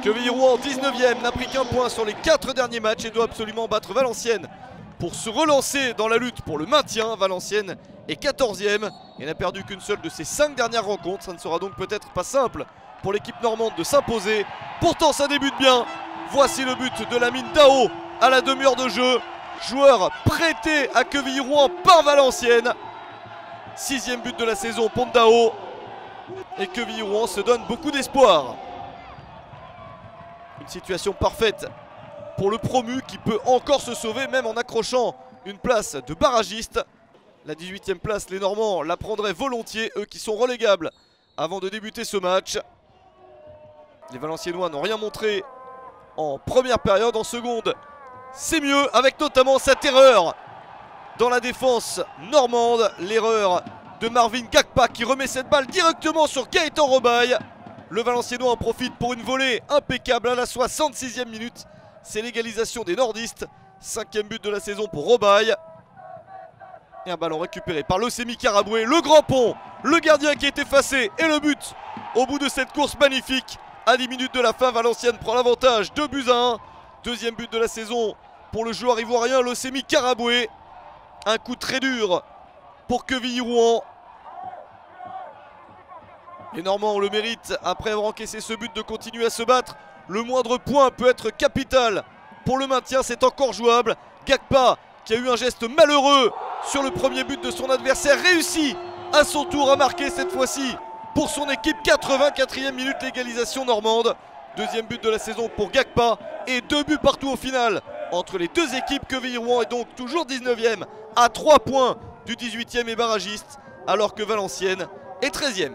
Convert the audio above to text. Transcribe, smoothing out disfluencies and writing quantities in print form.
Quevilly-Rouen 19e n'a pris qu'un point sur les 4 derniers matchs et doit absolument battre Valenciennes pour se relancer dans la lutte pour le maintien. Valenciennes est 14e et n'a perdu qu'une seule de ses 5 dernières rencontres. Ça ne sera donc peut-être pas simple pour l'équipe normande de s'imposer. Pourtant ça débute bien. Voici le but de Lamine Dao à la demi-heure de jeu. Joueur prêté à Quevilly-Rouen par Valenciennes. 6e but de la saison pour Dao. Et Quevilly-Rouen se donne beaucoup d'espoir. Une situation parfaite pour le promu qui peut encore se sauver même en accrochant une place de barragiste. La 18e place, les Normands la prendraient volontiers, eux qui sont relégables avant de débuter ce match. Les Valenciennois n'ont rien montré en première période. En seconde, c'est mieux, avec notamment cette erreur dans la défense normande. L'erreur de Marvin Gakpa qui remet cette balle directement sur Gaëtan Robaille. Le Valenciennois en profite pour une volée impeccable à la 66e minute. C'est l'égalisation des nordistes. 5e but de la saison pour Robaille. Et un ballon récupéré par l'Ocemi Karaboué. Le grand pont, le gardien qui est effacé et le but au bout de cette course magnifique. À 10 minutes de la fin, Valenciennes prend l'avantage, 2-1. Deuxième but de la saison pour le joueur ivoirien l'Ocemi Karaboué. Un coup très dur pour Quevilly-Rouen. Les Normands ont le mérite, après avoir encaissé ce but, de continuer à se battre. Le moindre point peut être capital pour le maintien, c'est encore jouable. Gakpa, qui a eu un geste malheureux sur le premier but de son adversaire, réussit à son tour à marquer cette fois-ci pour son équipe. 84e minute, l'égalisation normande. Deuxième but de la saison pour Gakpa et 2 buts partout au final entre les deux équipes. Quevilly-Rouen est donc toujours 19e à 3 points du 18e et barragiste, alors que Valenciennes est 13e.